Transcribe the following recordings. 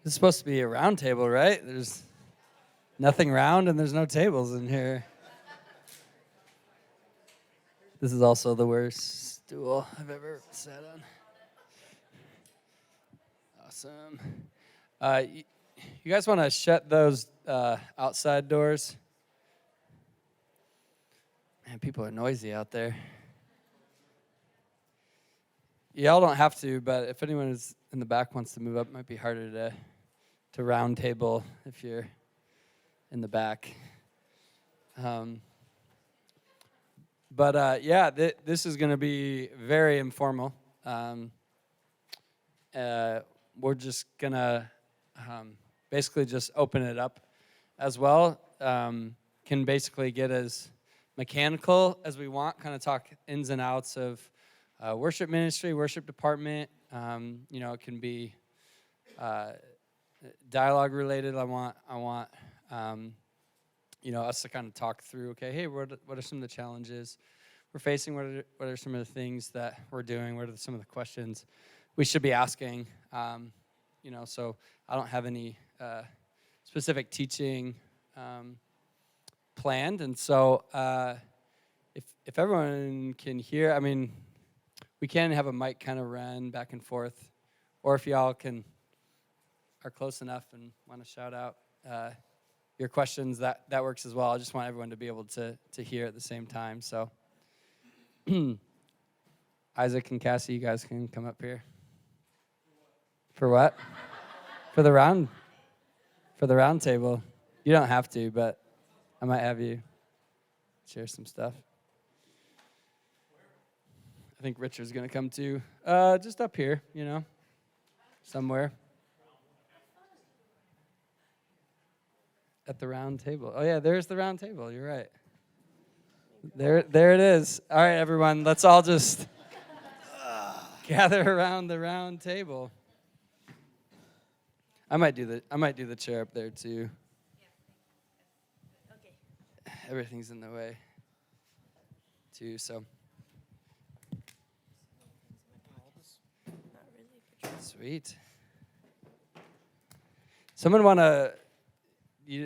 This is supposed to be a round table, right? There's nothing round and there's no tables in here. This is also the worst stool I've ever sat on. Awesome. You guys want to shut those outside doors? Man, people are noisy out there. Y'all don't have to, but if anyone is in the back wants to move up, it might be harder to round table if you're in the back. This is going to be very informal. We're just going to basically just open it up as well. Can basically get as mechanical as we want, kind of talk ins and outs of worship ministry, worship department. It can be dialogue related. I want us to kind of talk through, okay, hey, what are some of the challenges we're facing? What are some of the things that we're doing? What are some of the questions we should be asking? So I don't have any specific teaching planned. And so if everyone can hear, we can have a mic kind of run back and forth, or if y'all are close enough and want to shout out your questions, that works as well. I just want everyone to be able to hear at the same time. So Isaac and Cassie, you guys can come up here. For what? For the round table. You don't have to, but I might have you share some stuff. I think Richard's going to come too. Just up here, somewhere. At the round table. Oh, yeah, there's the round table. You're right. There it is. All right, everyone, let's all just gather around the round table. I might do the chair up there too. Okay. Everything's in the way too, so. Sweet. Someone want to, you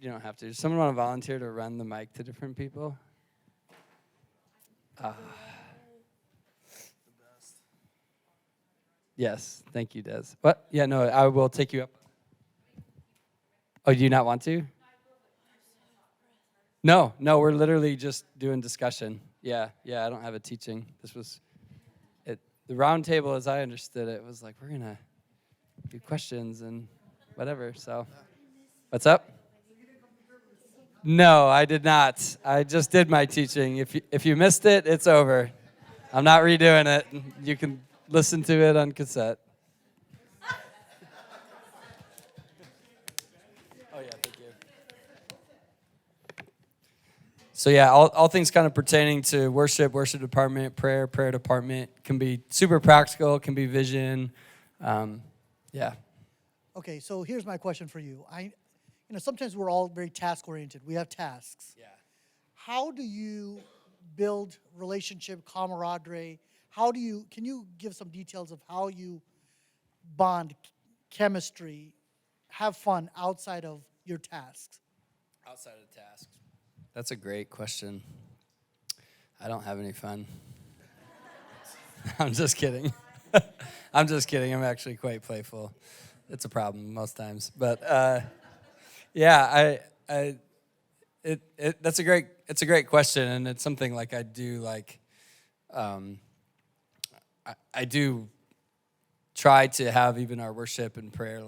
don't have to. Does someone want to volunteer to run the mic to different people? Yes, thank you, Des. What? Yeah, no, I will take you up. Oh, do you not want to? No, we're literally just doing discussion. Yeah, I don't have a teaching. This was it. The round table, as I understood it, was like, we're going to do questions and whatever, so. What's up? No, I did not. I just did my teaching. If you missed it, it's over. I'm not redoing it. You can listen to it on cassette. Oh, yeah, thank you. So, yeah, all things kind of pertaining to worship department, prayer department, can be super practical, can be vision. Yeah. Okay, so here's my question for you. Sometimes we're all very task-oriented. We have tasks. Yeah. How do you build relationship, camaraderie? Can you give some details of how you bond, chemistry, have fun outside of your tasks? Outside of tasks. That's a great question. I don't have any fun. I'm just kidding. I'm actually quite playful. It's a problem most times, but it's a great question, and it's something like I do I do try to have even our worship and prayer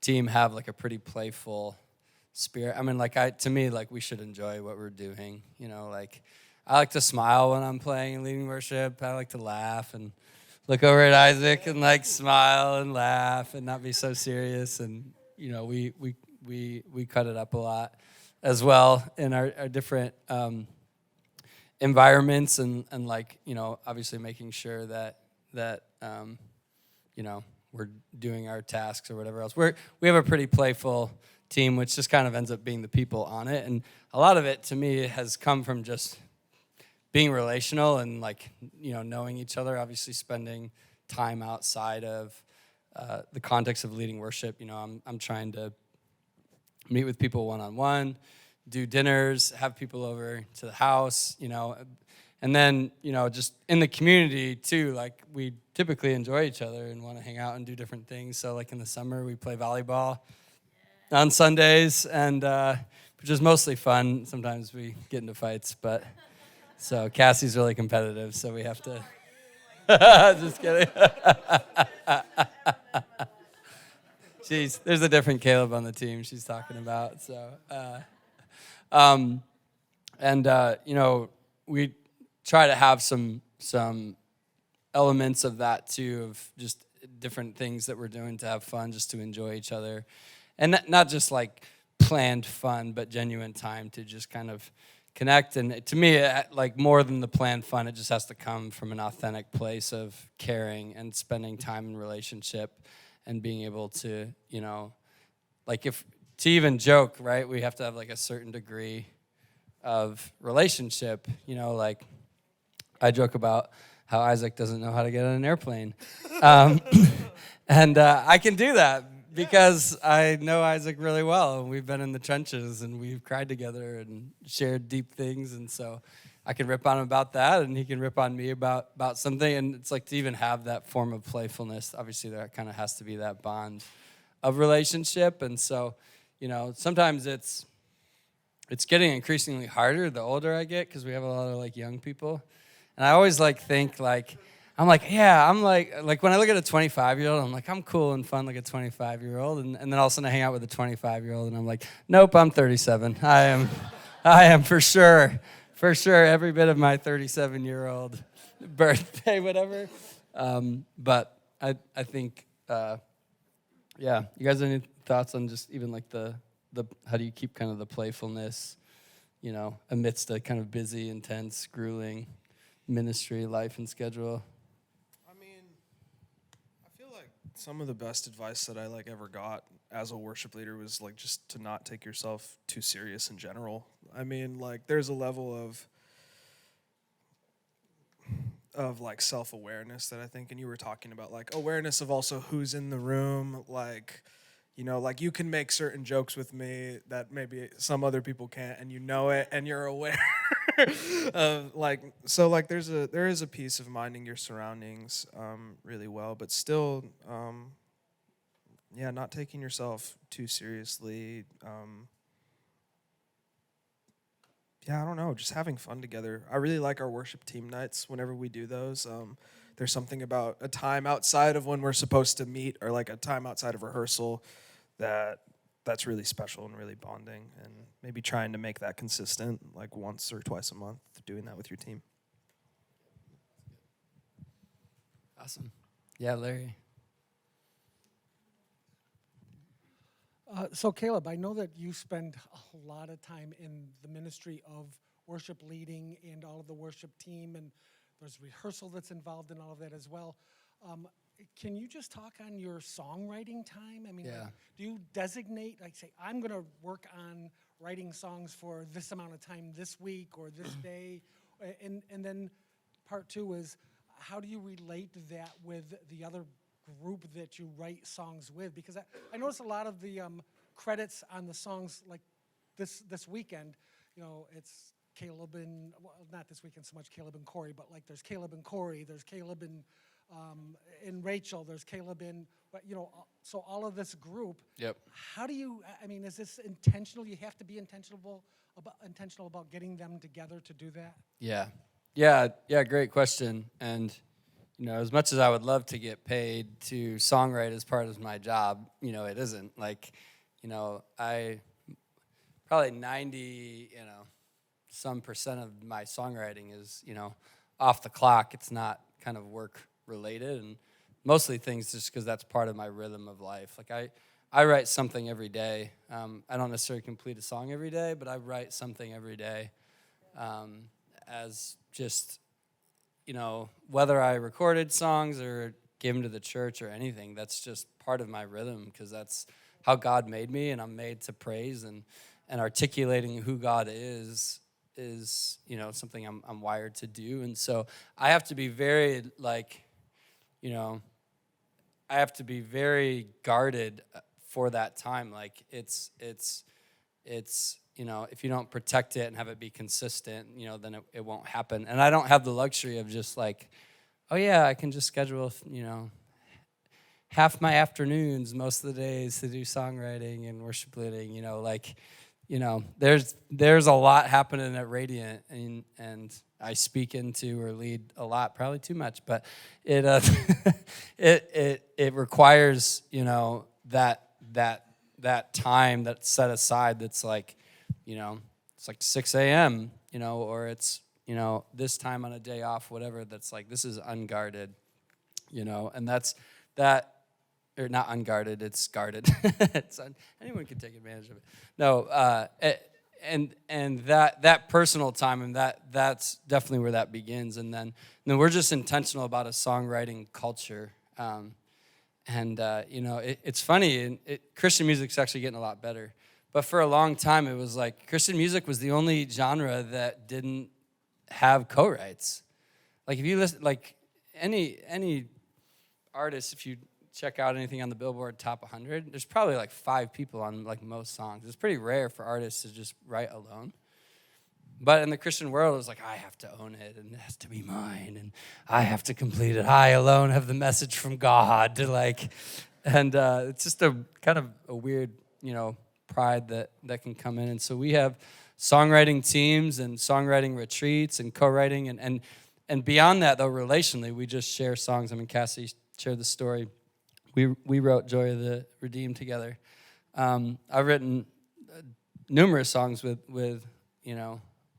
team have a pretty playful spirit. To me we should enjoy what we're doing. I like to smile when I'm playing and leading worship. I like to laugh and look over at Isaac and smile and laugh and not be so serious. And we cut it up a lot as well in our different environments and obviously making sure that we're doing our tasks or whatever else. We have a pretty playful team, which just kind of ends up being the people on it. And a lot of it to me has come from just being relational and knowing each other, obviously spending time outside of the context of leading worship. I'm trying to meet with people one-on-one, do dinners, have people over to the house, and then, just in the community too, like we typically enjoy each other and want to hang out and do different things. So like in the summer, we play volleyball on Sundays, and which is mostly fun. Sometimes we get into fights, but so Cassie's really competitive, so we have to. Just kidding. There's a different Caleb on the team she's talking about. So, we try to have some elements of that too, of just different things that we're doing to have fun, just to enjoy each other, and not just like planned fun, but genuine time to just kind of connect. And to me, like more than the planned fun, it just has to come from an authentic place of caring and spending time in relationship and being able to, like if to even joke, right, we have to have like a certain degree of relationship. Like I joke about how Isaac doesn't know how to get on an airplane. And I can do that because I know Isaac really well, and we've been in the trenches, and we've cried together and shared deep things, and so I can rip on him about that, and he can rip on me about something, and it's like to even have that form of playfulness, obviously there kind of has to be that bond of relationship, and so, sometimes it's getting increasingly harder the older I get, because we have a lot of, like, young people, and I always, think, I'm like when I look at a 25-year-old, I'm like, I'm cool and fun like a 25-year-old, and then all of a sudden I hang out with a 25-year-old, and I'm like, nope, I'm 37. I am for sure every bit of my 37-year-old birthday, whatever. But I think, you guys have any thoughts on just even like the how do you keep kind of the playfulness, amidst a kind of busy, intense, grueling ministry life and schedule? Some of the best advice that I ever got as a worship leader was just to not take yourself too serious in general. There's a level of self-awareness that I think, and you were talking about awareness of also who's in the room, you can make certain jokes with me that maybe some other people can't, and it, and you're aware of there is a piece of minding your surroundings really well, but still not taking yourself too seriously. I don't know, just having fun together. I really like our worship team nights whenever we do those. There's something about a time outside of when we're supposed to meet, or a time outside of rehearsal that's really special and really bonding, and maybe trying to make that consistent, once or twice a month, doing that with your team. Awesome. Yeah, Larry. So Caleb, I know that you spend a lot of time in the ministry of worship leading and all of the worship team, and there's rehearsal that's involved in all of that as well. Can you just talk on your songwriting time? Do you designate, say, I'm going to work on writing songs for this amount of time this week or this day? And then part two is, how do you relate that with the other group that you write songs with? Because I notice a lot of the credits on the songs, this weekend, it's Caleb and, well, not this weekend so much Caleb and Corey, but there's Caleb and Corey, there's Caleb and Rachel, there's Caleb in, but so all of this group. Yep. How do you? Is this intentional? You have to be intentional about getting them together to do that. Yeah. Great question. And as much as I would love to get paid to songwrite as part of my job, it isn't. I probably 90, some percent of my songwriting is, off the clock. It's not kind of work related, and mostly things just because that's part of my rhythm of life. I write something every day. I don't necessarily complete a song every day, but I write something every day, as just, whether I recorded songs or gave them to the church or anything, that's just part of my rhythm, because that's how God made me, and I'm made to praise, and articulating who God is something I'm wired to do. And so I have to be very, I have to be very guarded for that time. Like it's if you don't protect it and have it be consistent, then it won't happen. And I don't have the luxury of just like, oh yeah, I can just schedule, half my afternoons most of the days to do songwriting and worship leading. There's a lot happening at Radiant, and I speak into or lead a lot, probably too much, but it it requires that time that's set aside. That's like it's like 6 a.m. Or it's this time on a day off, whatever. That's like this is unguarded, and that's that. Or not unguarded, it's guarded. Anyone can take advantage of it. No, and that personal time, and that's definitely where that begins. And then we're just intentional about a songwriting culture. It's funny, and Christian music's actually getting a lot better. But for a long time, it was like Christian music was the only genre that didn't have co-writes. Like if you listen, like any artist, if you check out anything on the Billboard Top 100, there's probably like 5 people on like most songs. It's pretty rare for artists to just write alone. But in the Christian world, it was like, I have to own it, and it has to be mine, and I have to complete it. I alone have the message from God it's just a kind of a weird, pride that can come in. And so we have songwriting teams and songwriting retreats and co-writing, and beyond that, though, relationally, we just share songs. I mean, Cassie shared the story. We wrote Joy of the Redeemed together. I've written numerous songs with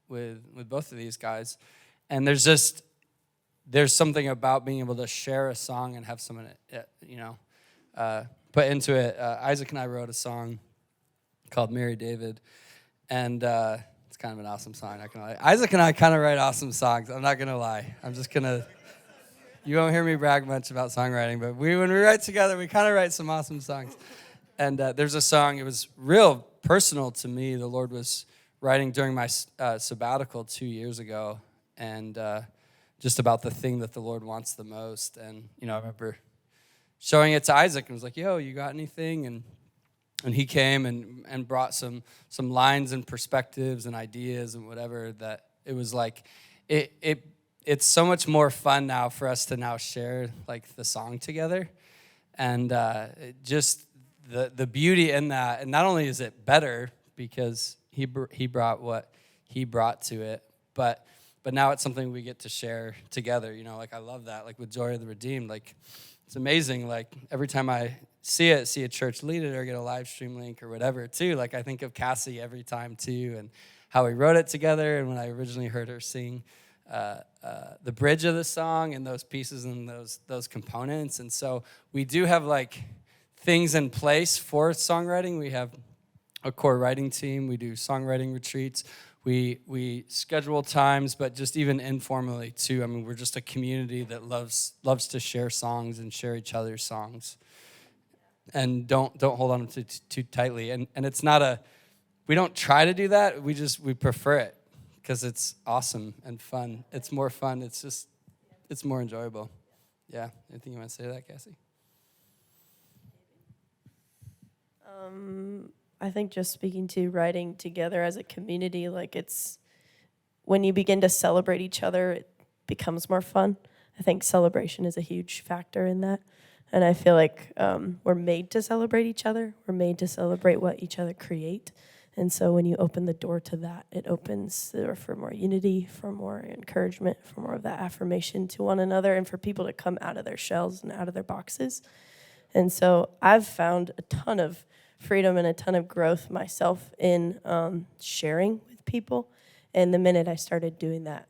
both of these guys, and there's something about being able to share a song and have someone put into it. Isaac and I wrote a song called Mary David, and it's kind of an awesome song. Not gonna lie. Isaac and I kind of write awesome songs. I'm not gonna lie. You won't hear me brag much about songwriting, but when we write together, we kind of write some awesome songs. And there's a song, it was real personal to me. The Lord was writing during my sabbatical 2 years ago, and just about the thing that the Lord wants the most. And, I remember showing it to Isaac and was like, yo, you got anything? And he came and brought some lines and perspectives and ideas and whatever, that it was like, it's so much more fun now for us to now share like the song together, and just the beauty in that. And not only is it better because he brought what he brought to it, but now it's something we get to share together. Like I love that. Like with Joy of the Redeemed, like it's amazing. Like every time I see a church lead it or get a live stream link or whatever too, like I think of Cassie every time too, and how we wrote it together. And when I originally heard her sing the bridge of the song and those pieces and those components. And so we do have like things in place for songwriting. We have a core writing team. We do songwriting retreats. We schedule times, but just even informally too. I mean, we're just a community that loves to share songs and share each other's songs, and don't hold on to too tightly. And it's not we don't try to do that. We prefer it, because it's awesome and fun. It's more fun. It's more enjoyable. Yeah. Anything you want to say to that, Cassie? I think just speaking to writing together as a community, like it's when you begin to celebrate each other, it becomes more fun. I think celebration is a huge factor in that. And I feel like we're made to celebrate each other. We're made to celebrate what each other create. And so when you open the door to that, it opens the door for more unity, for more encouragement, for more of that affirmation to one another, and for people to come out of their shells and out of their boxes. And so I've found a ton of freedom and a ton of growth myself in sharing with people. And the minute I started doing that,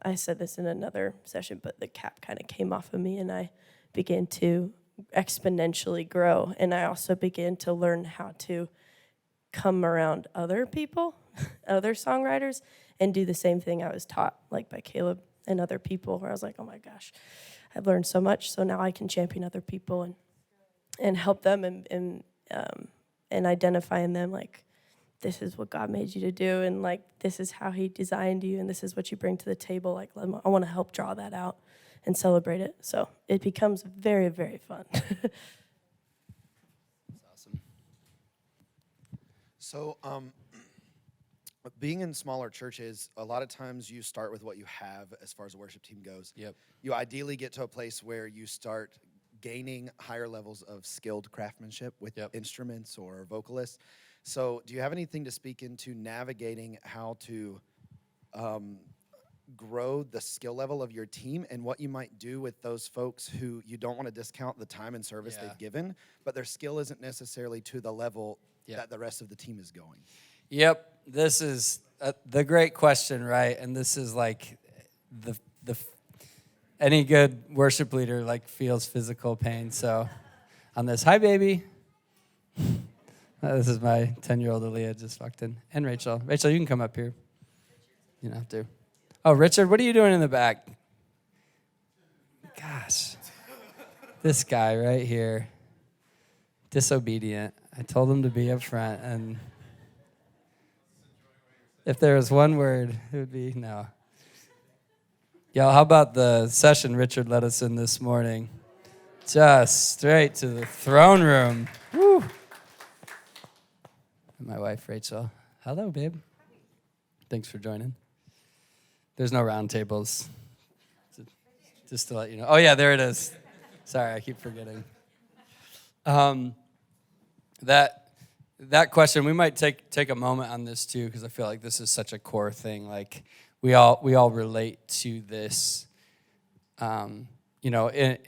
I said this in another session, but the cap kind of came off of me, and I began to exponentially grow. And I also began to learn how to come around other people, other songwriters, and do the same thing I was taught, like by Caleb and other people, where I was like, oh my gosh, I've learned so much, so now I can champion other people and help them and identify in them, like, this is what God made you to do, and like this is how he designed you, and this is what you bring to the table. Like, I want to help draw that out and celebrate it. So it becomes very, very fun. Awesome. So, being in smaller churches, a lot of times you start with what you have as far as the worship team goes. Yep. You ideally get to a place where you start gaining higher levels of skilled craftsmanship with instruments or vocalists. So, do you have anything to speak into navigating how to grow the skill level of your team and what you might do with those folks who you don't want to discount the time and service they've given, but their skill isn't necessarily to the level that the rest of the team is going? Yep, this is the great question, right? And this is like the any good worship leader like feels physical pain. So on this, hi baby. This is my 10-year-old Aaliyah just walked in, and Rachel. Rachel, you can come up here. You don't have to. Oh, Richard, what are you doing in the back? Gosh, this guy right here, disobedient. I told him to be up front, and if there was one word, it would be no. Y'all, how about the session Richard led us in this morning? Just straight to the throne room. Woo. And my wife, Rachel. Hello, babe. Thanks for joining. There's no round tables. Just to let you know. Oh, yeah, there it is. Sorry, I keep forgetting. That question, we might take a moment on this too, because I feel like this is such a core thing. Like we all relate to this, in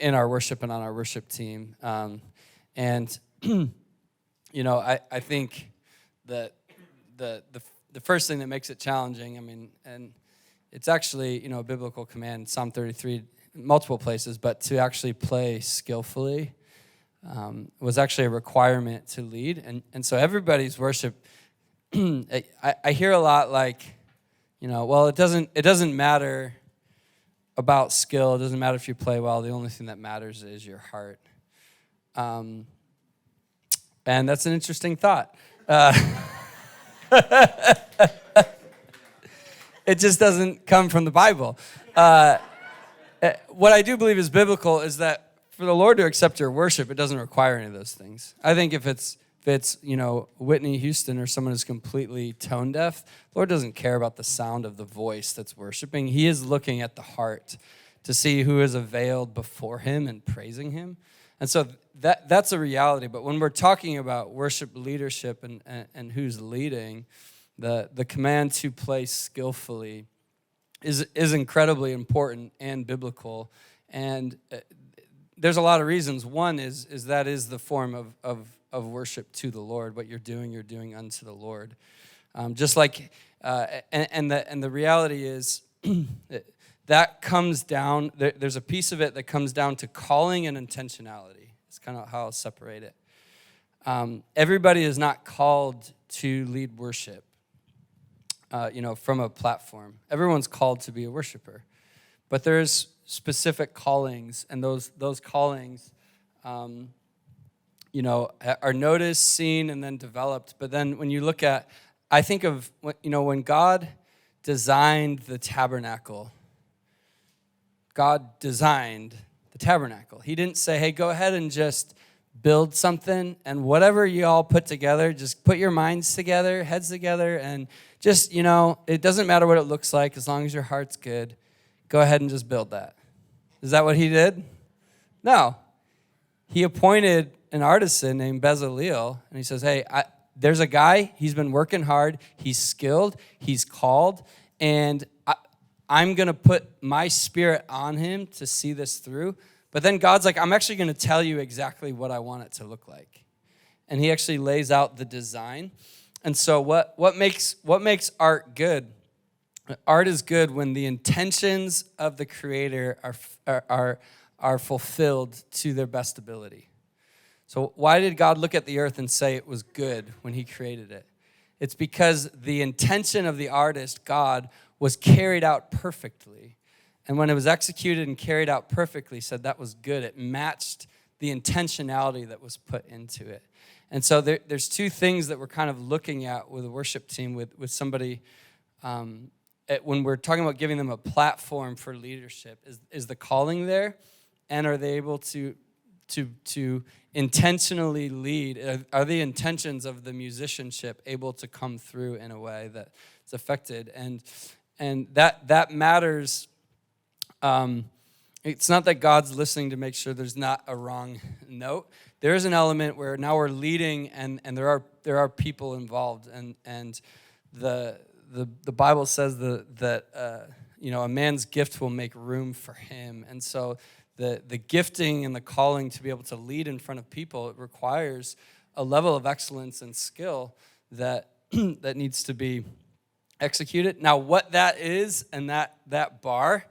our worship and on our worship team. And I think that the first thing that makes it challenging, and it's actually, a biblical command, Psalm 33, multiple places, but to actually play skillfully was actually a requirement to lead. And so everybody's worship, I hear a lot like, well, it doesn't matter about skill. It doesn't matter if you play well. The only thing that matters is your heart. And that's an interesting thought. It just doesn't come from the Bible. What I do believe is biblical is that for the Lord to accept your worship, it doesn't require any of those things. I think if it's Whitney Houston or someone who's completely tone deaf, the Lord doesn't care about the sound of the voice that's worshiping. He is looking at the heart to see who is availed before him and praising him. And so that's a reality. But when we're talking about worship leadership and who's leading, the command to play skillfully is incredibly important and biblical. And there's a lot of reasons. One is that is the form of worship to the Lord. What you're doing unto the Lord. Just like, and the reality is that comes down, there's a piece of it that comes down to calling and intentionality. It's kind of how I'll separate it. Everybody is not called to lead worship, from a platform. Everyone's called to be a worshiper. But there's specific callings, and those callings, are noticed, seen, and then developed. But then when you look at, I think of, when God designed the tabernacle, God designed the tabernacle. He didn't say, hey, go ahead and just build something, and whatever you all put together, just put your minds together, heads together, and just, it doesn't matter what it looks like as long as your heart's good. Go ahead and just build that. Is that what he did? No. He appointed an artisan named Bezaleel, and he says, hey, there's a guy, he's been working hard, he's skilled, he's called, and I'm going to put my spirit on him to see this through. But then God's like, I'm actually going to tell you exactly what I want it to look like. And he actually lays out the design. And so what makes art good? Art is good when the intentions of the creator are fulfilled to their best ability. So why did God look at the earth and say it was good when he created it? It's because the intention of the artist, God, was carried out perfectly. And when it was executed and carried out perfectly, said that was good. It matched the intentionality that was put into it. And so there's two things that we're kind of looking at with a worship team, with somebody, when we're talking about giving them a platform for leadership, is the calling there, and are they able to intentionally lead? Are the intentions of the musicianship able to come through in a way that's affected? And that matters. It's not that God's listening to make sure there's not a wrong note. There is an element where now we're leading, and there are people involved, and the Bible says that a man's gift will make room for him, and so the gifting and the calling to be able to lead in front of people, it requires a level of excellence and skill that that needs to be executed. Now, what that is, and that bar.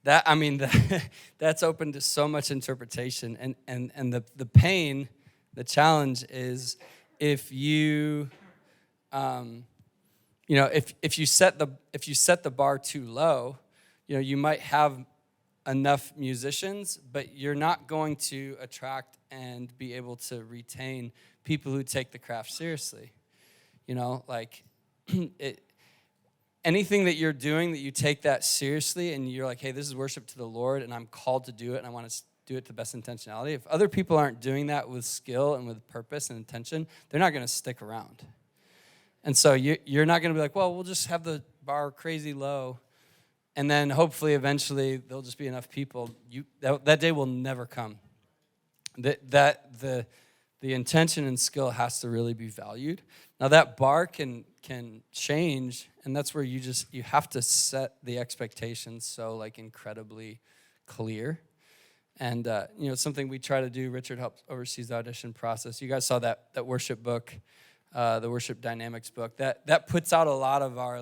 That's open to so much interpretation, and the pain, the challenge is if you, if you set the bar too low, you might have enough musicians, but you're not going to attract and be able to retain people who take the craft seriously. Anything that you're doing that you take that seriously and you're like, hey, this is worship to the Lord and I'm called to do it and I want to do it to best intentionality. If other people aren't doing that with skill and with purpose and intention, they're not going to stick around. And so you're not going to be like, well, we'll just have the bar crazy low and then hopefully eventually there'll just be enough people. That day will never come. The intention and skill has to really be valued. Now that bar can change, and that's where you have to set the expectations so incredibly clear. And it's something we try to do. Richard helps oversees the audition process. You guys saw that worship book, the worship dynamics book. That puts out a lot of our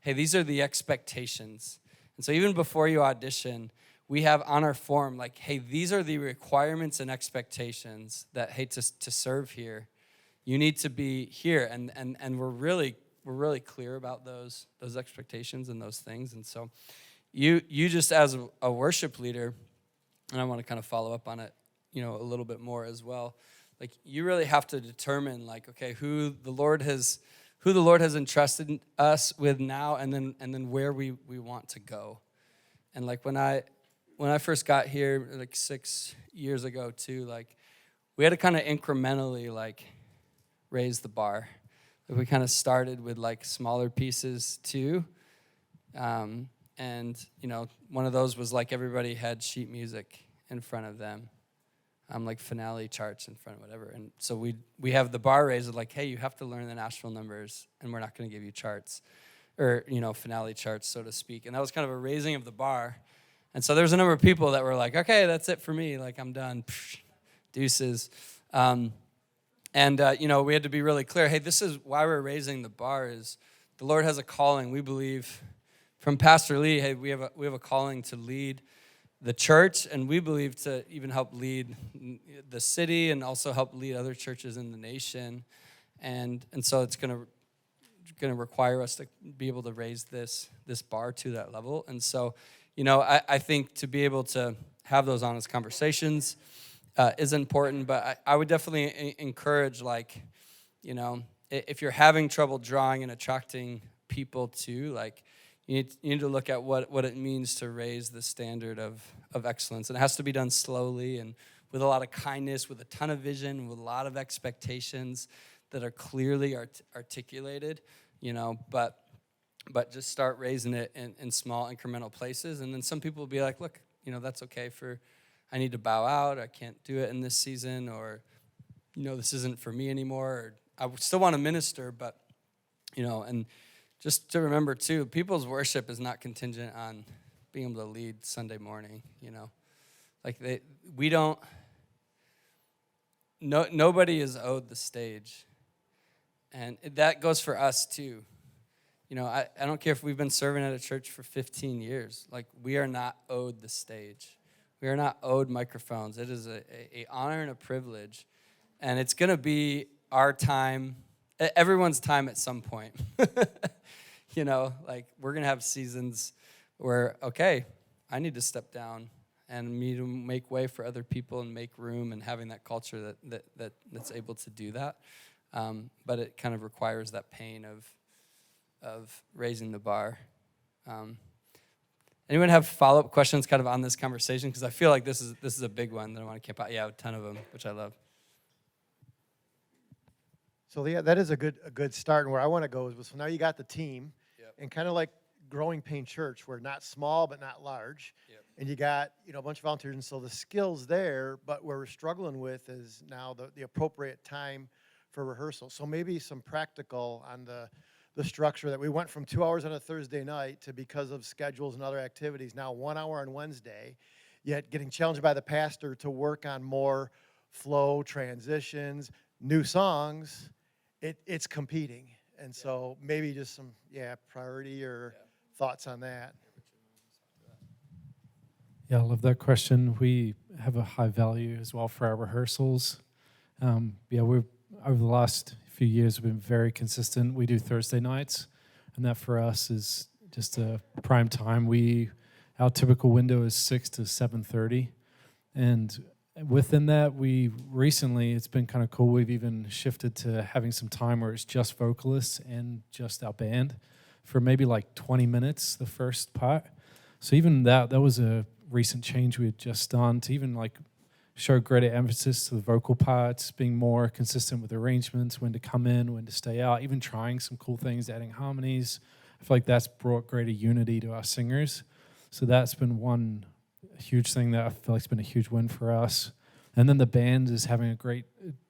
hey, these are the expectations. And so even before you audition, we have on our form hey, these are the requirements and expectations that, hey, to serve here, you need to be here, and we're really clear about those expectations and those things. And so you just as a worship leader, and I want to kind of follow up on it, a little bit more as well. You really have to determine okay, who the Lord has entrusted us with now, and then where we want to go. And when I first got here 6 years ago too, we had to kind of incrementally raise the bar. We kind of started with smaller pieces too. And one of those was everybody had sheet music in front of them. Finale charts in front of whatever. And so we have the bar raised of hey, you have to learn the Nashville numbers and we're not going to give you charts or, finale charts, so to speak. And that was kind of a raising of the bar. And so there's a number of people that were okay, that's it for me. I'm done. Psh, deuces. We had to be really clear. Hey, this is why we're raising the bar is the Lord has a calling. We believe from Pastor Lee, hey, we have a calling to lead the church, and we believe to even help lead the city and also help lead other churches in the nation. And so it's going to require us to be able to raise this bar to that level. And so, I think to be able to have those honest conversations is important, but I would definitely encourage, if you're having trouble drawing and attracting people to, you need to look at what it means to raise the standard of excellence. And it has to be done slowly and with a lot of kindness, with a ton of vision, with a lot of expectations that are clearly articulated, but just start raising it in small incremental places. And then some people will be like, look, that's okay I need to bow out, I can't do it in this season, or, this isn't for me anymore, or I still want to minister, but, and just to remember too, people's worship is not contingent on being able to lead Sunday morning, nobody is owed the stage. And that goes for us too. I don't care if we've been serving at a church for 15 years. We are not owed the stage. We are not owed microphones. It is a honor and a privilege. And it's going to be our time, everyone's time at some point. We're going to have seasons where, okay, I need to step down and need to make way for other people and make room, and having that culture that's able to do that. But it kind of requires that pain of raising the bar. Anyone have follow-up questions kind of on this conversation? Because I feel like this is a big one that I want to camp out. Yeah, a ton of them, which I love. So yeah, that is a good start. And where I want to go is, so now you got the team, Yep. and kind of like Growing Pain Church, we're not small but not large, Yep. and you got a bunch of volunteers, and so the skills there. But where we're struggling with is now the appropriate time for rehearsal. So maybe some practical on the structure that we went from 2 hours on a Thursday night to, because of schedules and other activities, now 1 hour on Wednesday, yet getting challenged by the pastor to work on more flow, transitions, new songs. It's competing. And so maybe just some, priority or thoughts on that. Yeah, I love that question. We have a high value as well for our rehearsals. We've over the last few years, we've been very consistent. We do Thursday nights, and that for us is just a prime time. Our typical window is 6 to 7:30, and within that, it's been kind of cool. We've even shifted to having some time where it's just vocalists and just our band for maybe like 20 minutes, the first part. So even that was a recent change we had just done to even like show greater emphasis to the vocal parts, being more consistent with arrangements, when to come in, when to stay out, even trying some cool things, adding harmonies. I feel like that's brought greater unity to our singers. So that's been one huge thing that I feel like has been a huge win for us. And then the band is having a great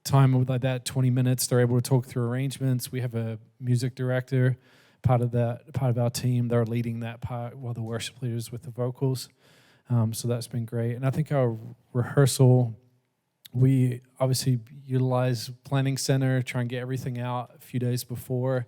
time with like that 20 minutes. They're able to talk through arrangements. We have a music director, part of our team. They're leading that part while the worship leaders with the vocals. So that's been great. And I think our rehearsal, we obviously utilize Planning Center, try and get everything out a few days before,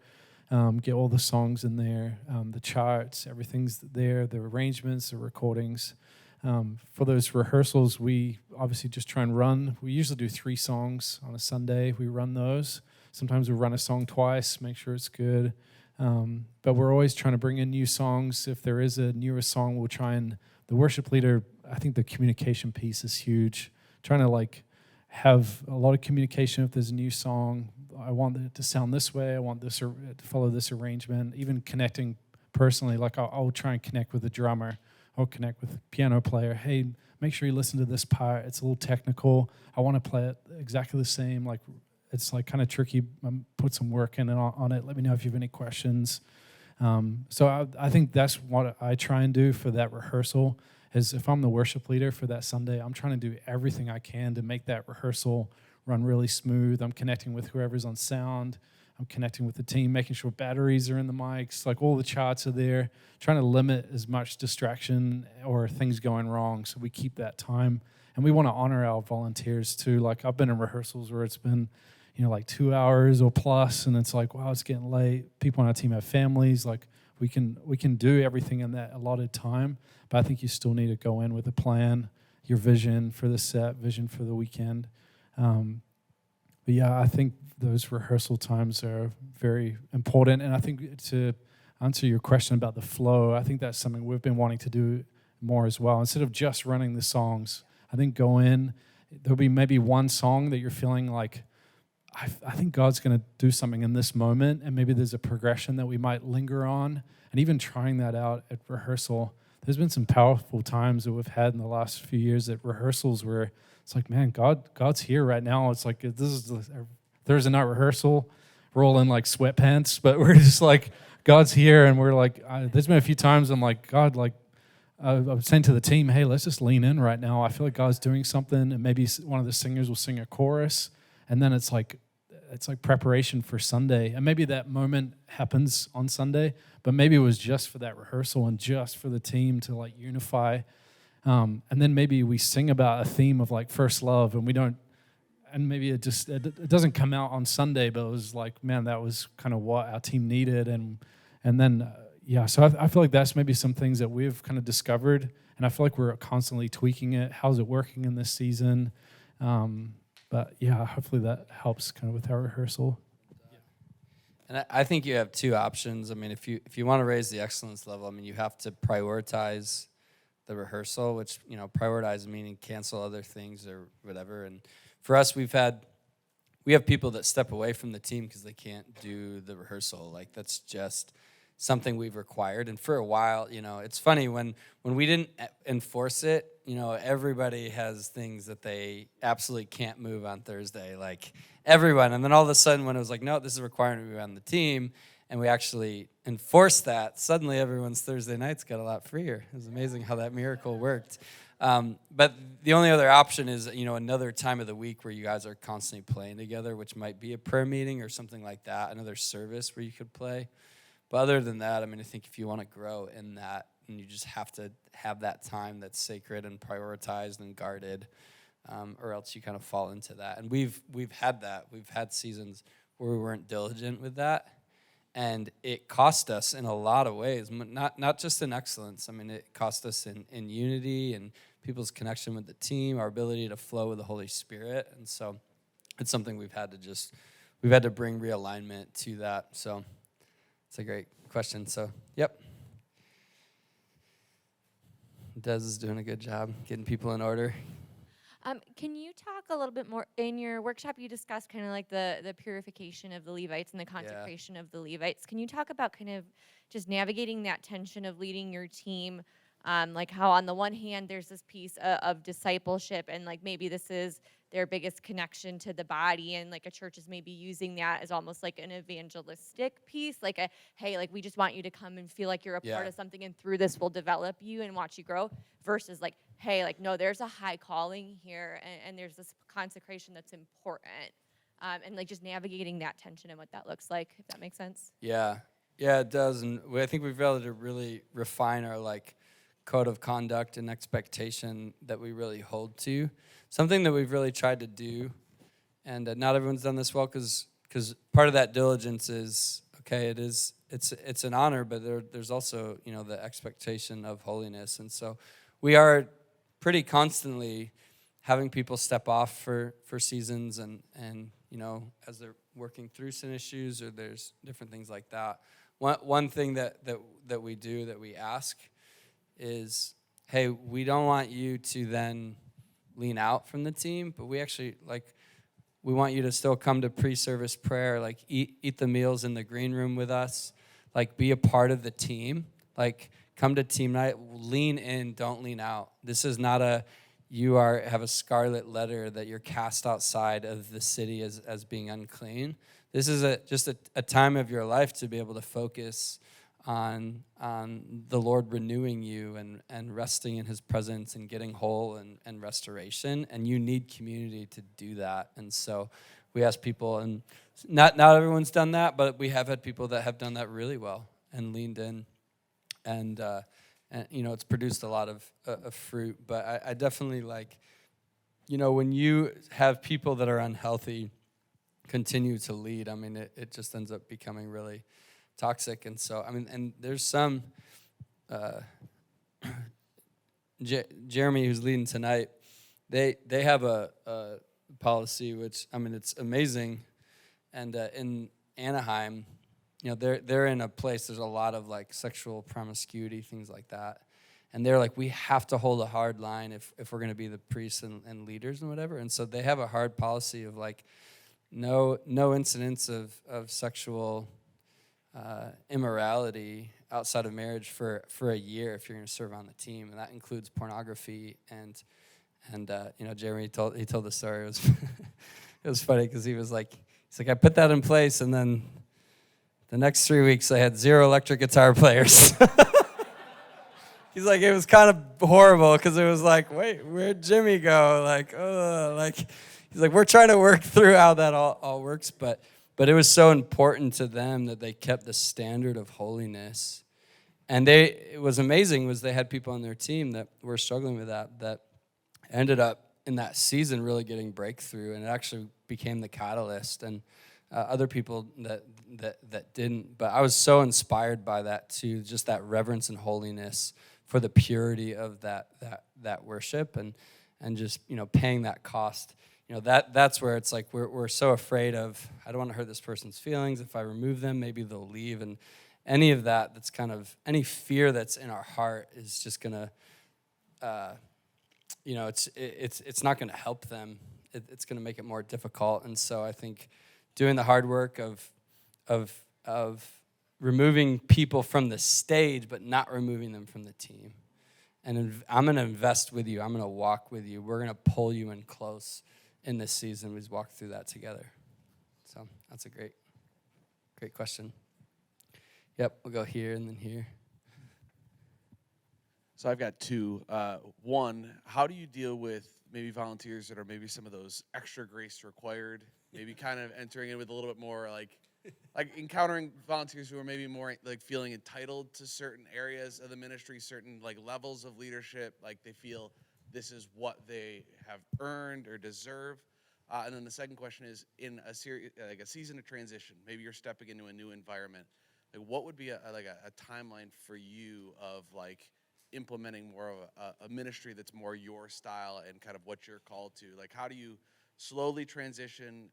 get all the songs in there, the charts, everything's there, the arrangements, the recordings. For those rehearsals, we obviously just try and run. We usually do 3 songs on a Sunday. We run those. Sometimes we run a song twice, make sure it's good. But we're always trying to bring in new songs. If there is a newer song, we'll try and, the worship leader, I think the communication piece is huge. Trying to like have a lot of communication. If there's a new song, I want it to sound this way. I want this to follow this arrangement. Even connecting personally, like I'll try and connect with the drummer. I'll connect with the piano player. Hey, make sure you listen to this part. It's a little technical. I want to play it exactly the same. Like it's like kind of tricky. Put some work in on it. Let me know if you have any questions. So I think that's what I try and do for that rehearsal, is if I'm the worship leader for that Sunday, I'm trying to do everything I can to make that rehearsal run really smooth. I'm connecting with whoever's on sound. I'm connecting with the team, making sure batteries are in the mics, like all the charts are there, trying to limit as much distraction or things going wrong so we keep that time. And we want to honor our volunteers too. Like I've been in rehearsals where it's been, like 2 hours or plus, and it's like, wow, it's getting late. People on our team have families. Like we can do everything in that allotted time, but I think you still need to go in with a plan, your vision for the set, vision for the weekend. But yeah, I think those rehearsal times are very important. And I think to answer your question about the flow, I think that's something we've been wanting to do more as well. Instead of just running the songs, I think go in, there'll be maybe one song that you're feeling like, I think God's going to do something in this moment, and maybe there's a progression that we might linger on, and even trying that out at rehearsal. There's been some powerful times that we've had in the last few years at rehearsals where it's like, man, God's here right now. It's like this is the Thursday night rehearsal. We're all in like sweatpants, but we're just like, God's here, and we're like, there's been a few times I'm like, God, like, I was saying to the team, hey, let's just lean in right now. I feel like God's doing something, and maybe one of the singers will sing a chorus, and then it's like preparation for Sunday. And maybe that moment happens on Sunday, but maybe it was just for that rehearsal and just for the team to like unify. And then maybe we sing about a theme of like first love, and we don't, and maybe it doesn't come out on Sunday, but it was like, man, that was kind of what our team needed. And then, so I feel like that's maybe some things that we've kind of discovered, and I feel like we're constantly tweaking it. How's it working in this season? But yeah, hopefully that helps kind of with our rehearsal. And I think you have 2 options. I mean, if you want to raise the excellence level, I mean, you have to prioritize the rehearsal, which, prioritize meaning cancel other things or whatever. And for us, we have people that step away from the team because they can't do the rehearsal. Like that's just something we've required. And for a while, it's funny when we didn't enforce it, everybody has things that they absolutely can't move on Thursday, like everyone. And then all of a sudden when it was like, no, this is a requirement to be on the team, and we actually enforced that, suddenly everyone's Thursday nights got a lot freer. It was amazing how that miracle worked. But the only other option is, another time of the week where you guys are constantly playing together, which might be a prayer meeting or something like that, another service where you could play. But other than that, I think if you want to grow in that, and you just have to have that time that's sacred and prioritized and guarded, or else you kind of fall into that. And we've had that. We've had seasons where we weren't diligent with that, and it cost us in a lot of ways, not just in excellence. It cost us in unity and people's connection with the team, our ability to flow with the Holy Spirit. And so it's something we've had to bring realignment to that. So it's a great question. So, yep. Des is doing a good job getting people in order. Can you talk a little bit more? In your workshop, you discussed kind of like the purification of the Levites and the consecration of the Levites. Can you talk about kind of just navigating that tension of leading your team? Like how on the one hand, there's this piece of discipleship, and like maybe this is their biggest connection to the body, and like a church is maybe using that as almost like an evangelistic piece, like hey, like we just want you to come and feel like you're a part of something, and through this we'll develop you and watch you grow, versus like, hey, like no, there's a high calling here, and there's this consecration that's important, and like just navigating that tension and what that looks like, if that makes sense. Yeah, it does, and I think we've been able to really refine our code of conduct and expectation that we really hold to. Something that we've really tried to do, and not everyone's done this well, because part of that diligence is, okay, it's an honor, but there's also the expectation of holiness. And so we are pretty constantly having people step off for seasons, and as they're working through sin issues, or there's different things like that. One thing that we do, that we ask, is, hey, we don't want you to then lean out from the team, but we actually we want you to still come to pre-service prayer, eat the meals in the green room with us, be a part of the team, come to team night, lean in, don't lean out. This is not have a scarlet letter that you're cast outside of the city as being unclean. This is just a time of your life to be able to focus on the Lord renewing you and resting in his presence and getting whole and restoration. And you need community to do that. And so we ask people, and not everyone's done that, but we have had people that have done that really well and leaned in. And it's produced a lot of fruit. But I definitely when you have people that are unhealthy continue to lead, it just ends up becoming really toxic. And so, and there's some, Jeremy, who's leading tonight, they have a policy, which, it's amazing. And in Anaheim, they're in a place, there's a lot of sexual promiscuity, things like that. And they're we have to hold a hard line if we're going to be the priests and leaders and whatever. And so they have a hard policy of no incidents of sexual immorality outside of marriage for a year if you're going to serve on the team, and that includes pornography. And Jeremy he told the story. It was it was funny because he's like I put that in place, and then the next 3 weeks I had 0 electric guitar players. He's like, it was kind of horrible because it was wait, where'd Jimmy go? He's like, we're trying to work through how that all works, but it was so important to them that they kept the standard of holiness. And it was amazing was they had people on their team that were struggling with that ended up in that season really getting breakthrough, and it actually became the catalyst. And other people that didn't. But I was so inspired by that too, just that reverence and holiness for the purity of that worship, and just paying that cost. That's where it's we're so afraid of, I don't want to hurt this person's feelings. If I remove them, maybe they'll leave. And any of that's kind of, any fear that's in our heart is just gonna, it's not gonna help them. It's gonna make it more difficult. And so I think doing the hard work of removing people from the stage, but not removing them from the team. And I'm going to invest with you. I'm going to walk with you. We're going to pull you in close in this season. We just walk through that together. So that's a great question. Yep, we'll go here and then here. So I've got two. One, how do you deal with maybe volunteers that are maybe some of those extra grace required, maybe kind of entering in with a little bit more like encountering volunteers who are maybe more like feeling entitled to certain areas of the ministry, certain like levels of leadership, like they feel this is what they have earned or deserve. And then the second question is, in a season of transition, maybe you're stepping into a new environment. Like, what would be a timeline for you of like implementing more of a ministry that's more your style and kind of what you're called to? Like, how do you slowly transition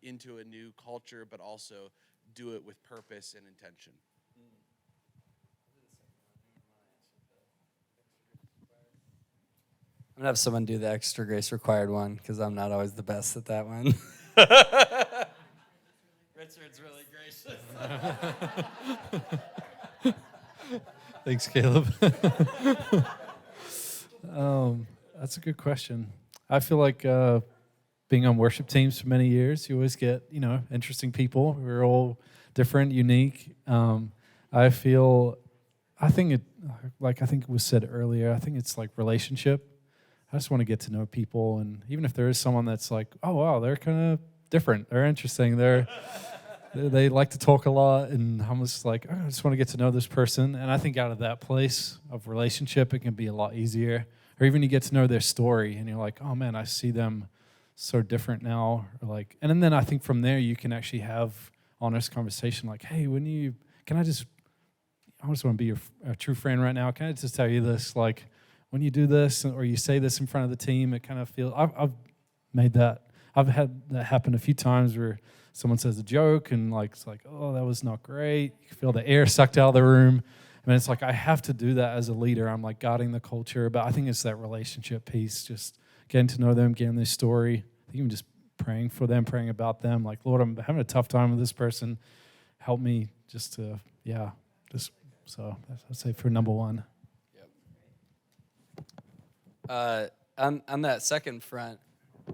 into a new culture, but also do it with purpose and intention? I'm going to have someone do the extra grace required one because I'm not always the best at that one. Richard's really gracious. Thanks, Caleb. That's a good question. I feel like being on worship teams for many years, you always get, interesting people who are all different, unique. I think it was said earlier, I think it's like relationship. I just want to get to know people, and even if there is someone that's like, oh wow, they're kind of different, they're interesting, they like to talk a lot, and I'm just like, oh, I just want to get to know this person. And I think out of that place of relationship, it can be a lot easier. Or even you get to know their story, and you're like, oh man, I see them so different now. Or like, and then I think from there you can actually have honest conversation, like, hey, I just want to be a true friend right now. Can I just tell you this, like, when you do this or you say this in front of the team, it kind of feels, I've had that happen a few times where someone says a joke and like it's like, oh, that was not great. You feel the air sucked out of the room. I mean, it's like I have to do that as a leader. I'm like guarding the culture, but I think it's that relationship piece, just getting to know them, getting their story, even just praying for them, praying about them. Like, Lord, I'm having a tough time with this person. Help me so I'd say for number one. On that second front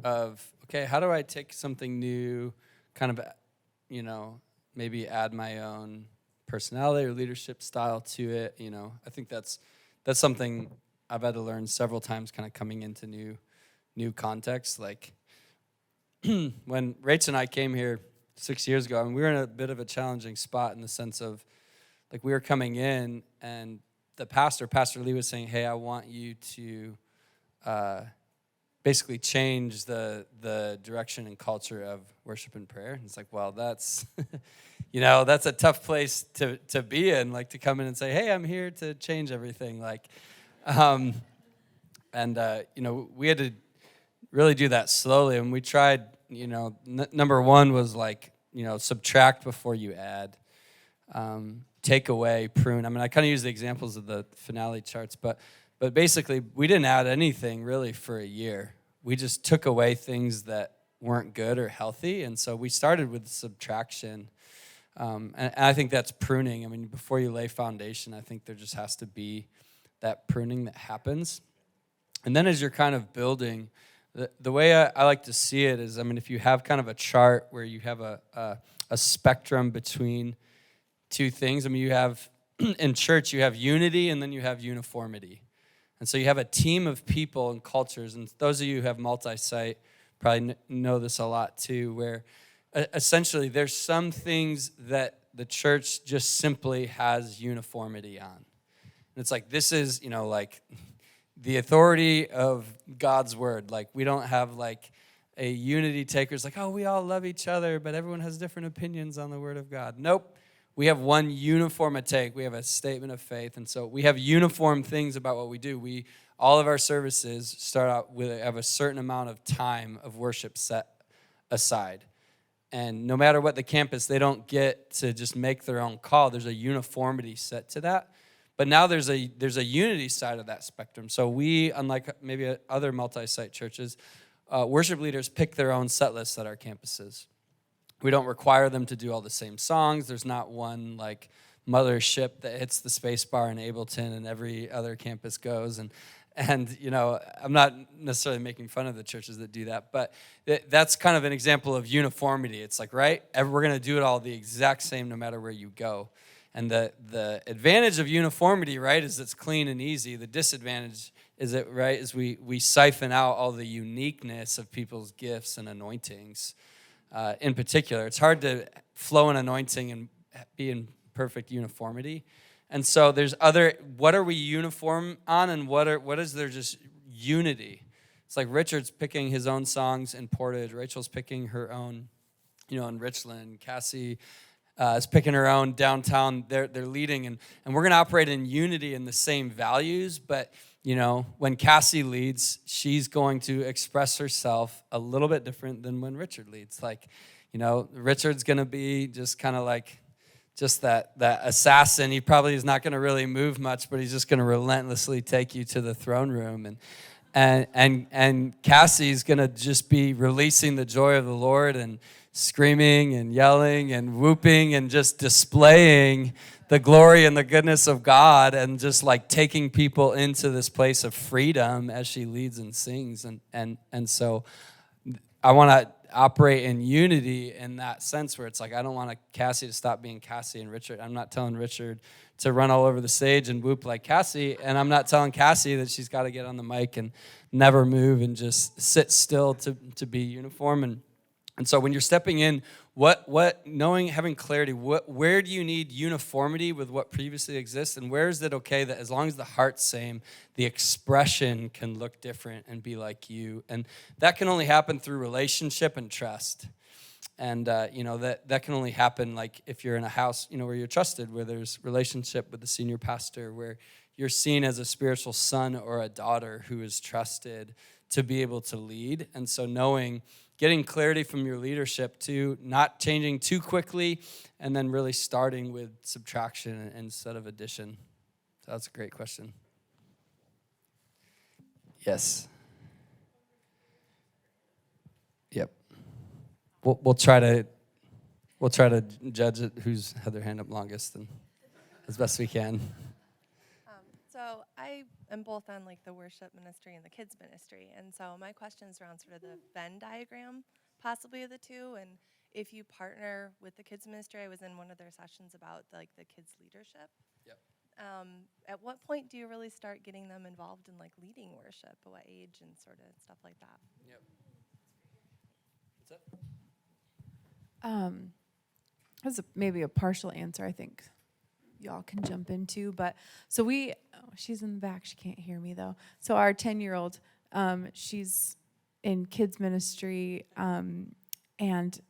of, okay, how do I take something new, kind of, maybe add my own personality or leadership style to it, I think that's something I've had to learn several times kind of coming into new contexts. Like when Rach and I came here 6 years ago, we were in a bit of a challenging spot in the sense of, like, we were coming in and the Pastor Lee was saying, hey, I want you to basically change the direction and culture of worship and prayer. And it's like, well, that's, that's a tough place to be in, like to come in and say, hey, I'm here to change everything. Like, we had to really do that slowly. And we tried, number one was like, subtract before you add, take away, prune. I mean, I kind of use the examples of the finale charts, but basically, we didn't add anything really for a year. We just took away things that weren't good or healthy, and so we started with subtraction. And I think that's pruning. I mean, before you lay foundation, I think there just has to be that pruning that happens. And then as you're kind of building, the way I like to see it is, I mean, if you have kind of a chart where you have a spectrum between two things, I mean, you have, in church, you have unity and then you have uniformity. And so you have a team of people and cultures, and those of you who have multi-site probably know this a lot too, where essentially there's some things that the church just simply has uniformity on. And it's like, this is, like the authority of God's word. Like, we don't have like a unity takers, like, oh, we all love each other, but everyone has different opinions on the word of God. Nope. We have one uniform take. We have a statement of faith. And so we have uniform things about what we do. All of our services start out with have a certain amount of time of worship set aside. And no matter what the campus, they don't get to just make their own call. There's a uniformity set to that. But now there's a unity side of that spectrum. So we, unlike maybe other multi-site churches, worship leaders pick their own set lists at our campuses. We don't require them to do all the same songs. There's not one like mothership that hits the space bar in Ableton and every other campus goes. And you know, I'm not necessarily making fun of the churches that do that, but that's kind of an example of uniformity. It's like, right, we're going to do it all the exact same no matter where you go. And the advantage of uniformity, right, is it's clean and easy. The disadvantage is it, right, is we siphon out all the uniqueness of people's gifts and anointings. In particular, it's hard to flow an anointing and be in perfect uniformity. And so there's what are we uniform on, and what is there just unity? It's like Richard's picking his own songs in Portage, Rachel's picking her own, you know, in Richland, Cassie is picking her own downtown. They're leading, and we're going to operate in unity in the same values. But you know, when Cassie leads, she's going to express herself a little bit different than when Richard leads. Like, you know, Richard's going to be just kind of like just that assassin. He probably is not going to really move much, but he's just going to relentlessly take you to the throne room. And Cassie's going to just be releasing the joy of the Lord and screaming and yelling and whooping and just displaying the glory and the goodness of God, and just like taking people into this place of freedom as she leads and sings. And so I want to operate in unity in that sense, where it's like, I don't want Cassie to stop being Cassie, and Richard, I'm not telling Richard to run all over the stage and whoop like Cassie, and I'm not telling Cassie that she's got to get on the mic and never move and just sit still to be uniform. And so when you're stepping in, having clarity, where do you need uniformity with what previously exists, and where is it okay that as long as the heart's same, the expression can look different and be like you? And that can only happen through relationship and trust. And you know, that can only happen like if you're in a house, you know, where you're trusted, where there's relationship with the senior pastor, where you're seen as a spiritual son or a daughter who is trusted to be able to lead. And so getting clarity from your leadership to not changing too quickly, and then really starting with subtraction instead of addition. So that's a great question. Yes. Yep. We'll try to judge it who's had their hand up longest, and as best we can. So I am both on like the worship ministry and the kids ministry, and so my question is around sort of the Venn diagram, possibly of the two, and if you partner with the kids ministry. I was in one of their sessions about like the kids leadership. Yep. At what point do you really start getting them involved in like leading worship? At what age and sort of stuff like that? Yep. What's up? That's maybe a partial answer, I think y'all can jump into. But so she's in the back. She can't hear me though. So our 10-year-old, she's in kids ministry, and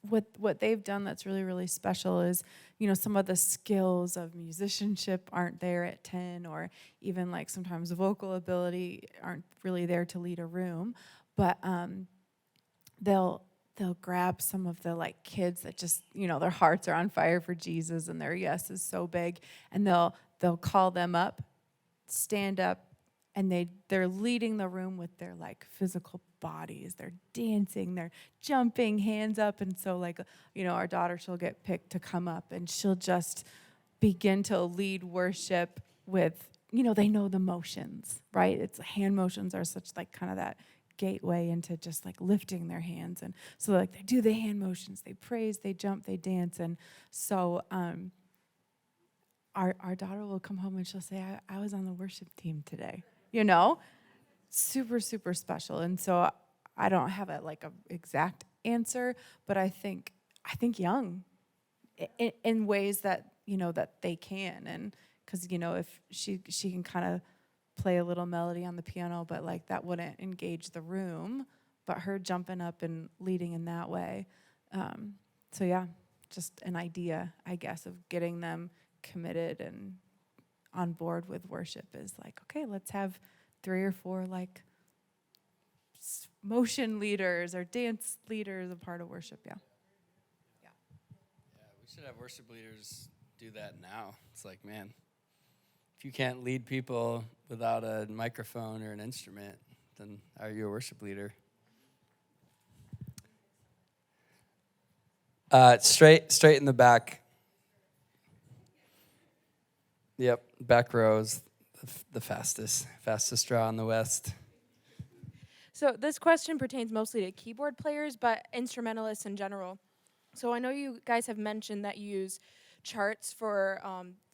what they've done that's really, really special is, you know, some of the skills of musicianship aren't there at 10, or even like sometimes vocal ability aren't really there to lead a room, but they'll grab some of the like kids that just, you know, their hearts are on fire for Jesus and their yes is so big, and they'll call them up, stand up, and they're leading the room with their like physical bodies. They're dancing, they're jumping, hands up. And so like, you know, our daughter, she'll get picked to come up, and she'll just begin to lead worship with, you know, they know the motions, right? It's hand motions are such like kind of that gateway into just like lifting their hands. And so like they do the hand motions, they praise, they jump, they dance. And so our daughter will come home and she'll say, I was on the worship team today, you know? Super, super special. And so I don't have a exact answer, but I think young in ways that, you know, that they can. And because, you know, if she can kind of play a little melody on the piano, but like that wouldn't engage the room, but her jumping up and leading in that way. So yeah, just an idea, I guess, of getting them committed and on board with worship is like, okay, let's have 3 or 4 like motion leaders or dance leaders a part of worship. Yeah, we should have worship leaders do that now. It's like, man, if you can't lead people without a microphone or an instrument, then are you a worship leader? Straight in the back. Yep, back rows, the fastest draw in the West. So this question pertains mostly to keyboard players, but instrumentalists in general. So I know you guys have mentioned that you use charts for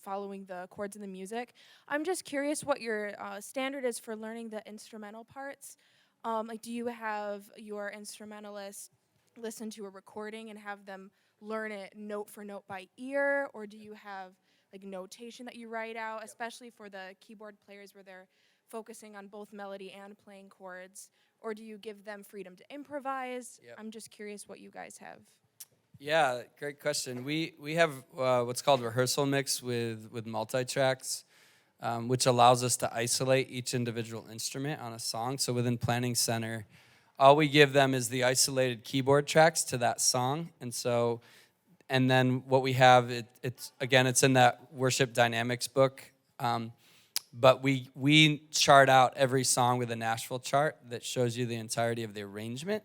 following the chords in the music. I'm just curious what your standard is for learning the instrumental parts. Like, do you have your instrumentalists listen to a recording and have them learn it note for note by ear, or do you have like notation that you write out, especially for the keyboard players where they're focusing on both melody and playing chords, or do you give them freedom to improvise? Yep. I'm just curious what you guys have. Yeah, great question. We have what's called rehearsal mix with multi-tracks, which allows us to isolate each individual instrument on a song. So within Planning Center, all we give them is the isolated keyboard tracks to that song. And then what we have, it's in that Worship Dynamics book. But we chart out every song with a Nashville chart that shows you the entirety of the arrangement.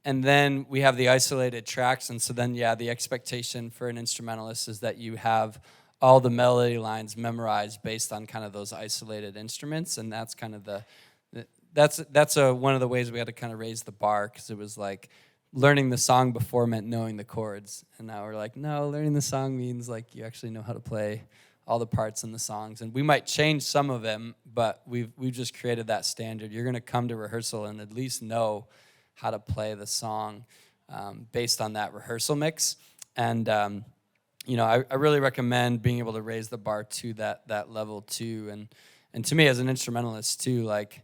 And then we have the isolated tracks. And so then, the expectation for an instrumentalist is that you have all the melody lines memorized based on kind of those isolated instruments. And that's kind of that's one of the ways we had to kind of raise the bar, because it was like learning the song before meant knowing the chords. And now we're like, no, learning the song means like you actually know how to play all the parts in the songs. And we might change some of them, but we've just created that standard. You're going to come to rehearsal and at least know how to play the song based on that rehearsal mix. And I really recommend being able to raise the bar to that level too. And to me as an instrumentalist too, like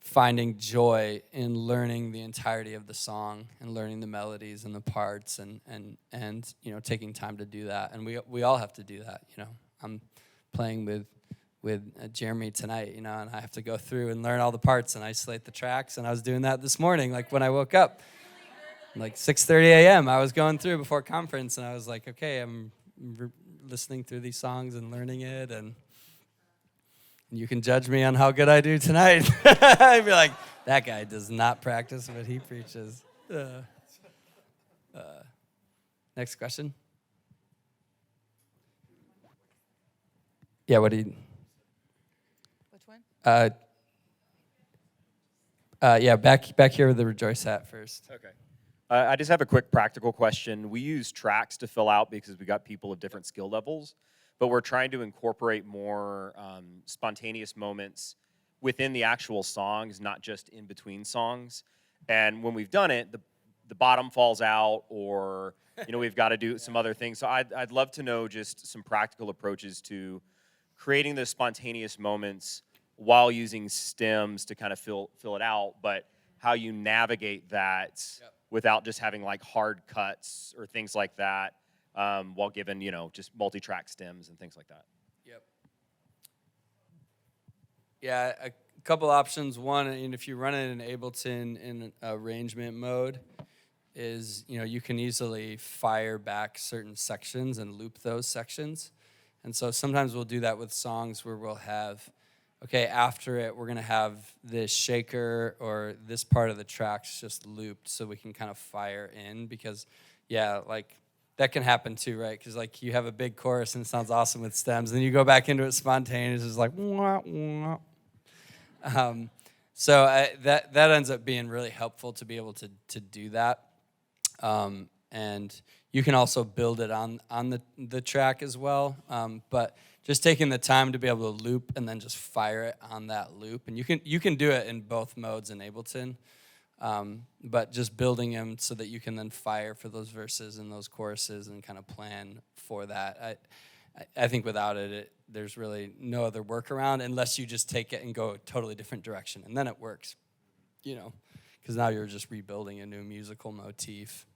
finding joy in learning the entirety of the song and learning the melodies and the parts and taking time to do that. And we all have to do that. I'm playing with Jeremy tonight, and I have to go through and learn all the parts and isolate the tracks. And I was doing that this morning, like when I woke up, like 6:30 a.m. I was going through before conference, and I was like, okay, I'm listening through these songs and learning it, and you can judge me on how good I do tonight. I'd be like, that guy does not practice what he preaches. Next question. Yeah, what do you... Which one? Back here with the Rejoice hat first. Okay. I just have a quick practical question. We use tracks to fill out because we got people of different skill levels, but we're trying to incorporate more spontaneous moments within the actual songs, not just in between songs. And when we've done it, the bottom falls out, or we've got to do some other things. So I'd love to know just some practical approaches to creating those spontaneous moments while using stems to kind of fill it out, but how you navigate that without just having like hard cuts or things like that, while given, just multi-track stems and things like that. Yep. Yeah, a couple options. One, if you run it in Ableton in arrangement mode, is, you can easily fire back certain sections and loop those sections. And so sometimes we'll do that with songs where we'll have, okay, after it, we're going to have this shaker or this part of the tracks just looped so we can kind of fire in, because, like, that can happen too, right? Because, like, you have a big chorus and it sounds awesome with stems, then you go back into it spontaneous, it's like, wah, wah. So that ends up being really helpful to be able to do that. And you can also build it on the track as well. But just taking the time to be able to loop and then just fire it on that loop. And you can do it in both modes in Ableton. But just building them so that you can then fire for those verses and those choruses and kind of plan for that. I think without it, there's really no other workaround unless you just take it and go a totally different direction. And then it works, because now you're just rebuilding a new musical motif.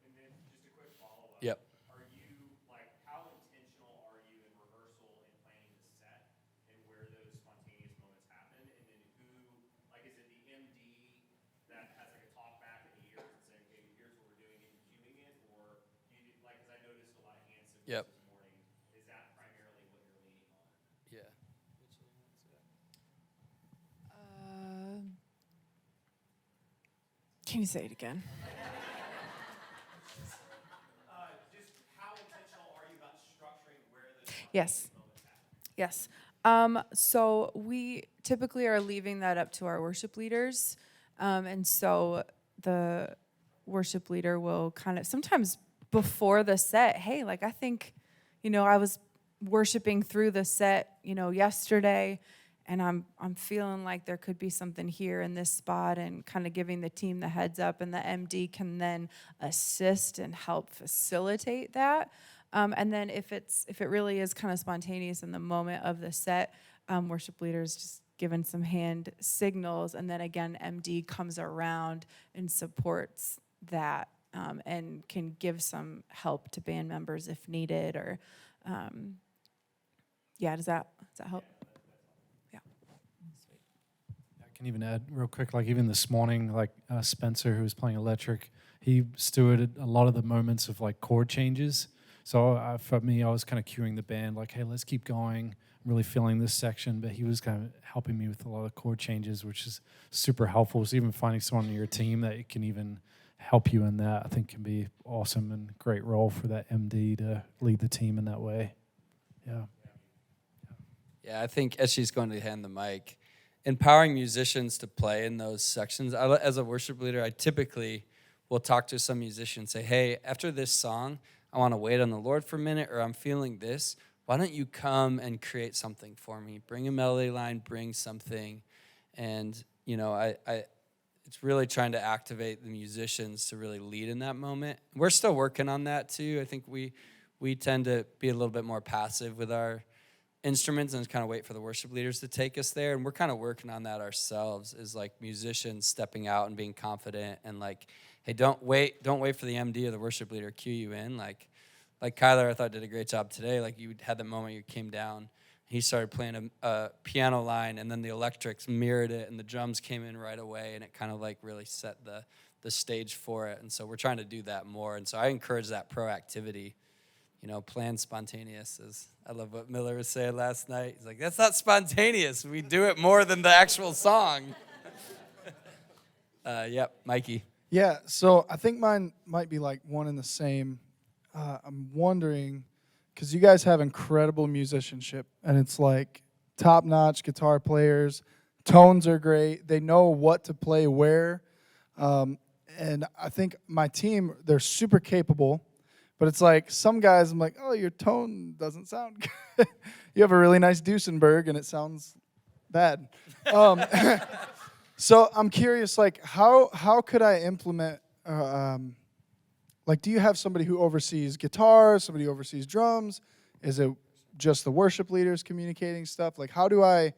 And then just a quick follow-up. Yep. Are you, how intentional are you in rehearsal and planning the set and where those spontaneous moments happen? And then who, is it the MD that has a talk back in the ears and saying, okay, here's what we're doing and cueing it? Or do you, because I noticed a lot of hand signals. Yep. This morning. Is that primarily what you're leaning on? Yeah. Can you say it again? Yes. Yes. So we typically are leaving that up to our worship leaders. And so the worship leader will kind of, sometimes before the set, hey, like I think, I was worshiping through the set, yesterday, and I'm feeling like there could be something here in this spot, and kind of giving the team the heads up, and the MD can then assist and help facilitate that. And then if it really is kind of spontaneous in the moment of the set, worship leaders just given some hand signals, and then again MD comes around and supports that, and can give some help to band members if needed, or does that help? Yeah. I can even add real quick, like even this morning, like Spencer, who was playing electric, he stewarded a lot of the moments of like chord changes. So for me, I was kind of cueing the band, like, hey, let's keep going. I'm really feeling this section, but he was kind of helping me with a lot of chord changes, which is super helpful. So even finding someone on your team that can even help you in that, I think can be awesome, and great role for that MD to lead the team in that way. Yeah. Yeah, I think as she's going to hand the mic, empowering musicians to play in those sections. As a worship leader, I typically will talk to some musicians, say, hey, after this song, I want to wait on the Lord for a minute, or I'm feeling this. Why don't you come and create something for me? Bring a melody line, bring something. And, it's really trying to activate the musicians to really lead in that moment. We're still working on that too. I think we tend to be a little bit more passive with our instruments and kind of wait for the worship leaders to take us there. And we're kind of working on that ourselves, is like musicians stepping out and being confident, and like, hey, don't wait for the MD or the worship leader to cue you in. Like Kyler, I thought, did a great job today. Like, you had the moment you came down, he started playing a piano line, and then the electrics mirrored it, and the drums came in right away, and it kind of like really set the stage for it. And so we're trying to do that more. And so I encourage that proactivity. Plan spontaneous. I love what Miller was saying last night. He's like, that's not spontaneous. We do it more than the actual song. Yep, Mikey. Yeah, so I think mine might be like one and the same. I'm wondering, because you guys have incredible musicianship, and it's like top-notch guitar players. Tones are great. They know what to play where. And I think my team, they're super capable. But it's like some guys, I'm like, oh, your tone doesn't sound good. You have a really nice Duesenberg, and it sounds bad. So I'm curious, like, how could I implement, do you have somebody who oversees guitar, somebody who oversees drums? Is it just the worship leaders communicating stuff? Like, how do I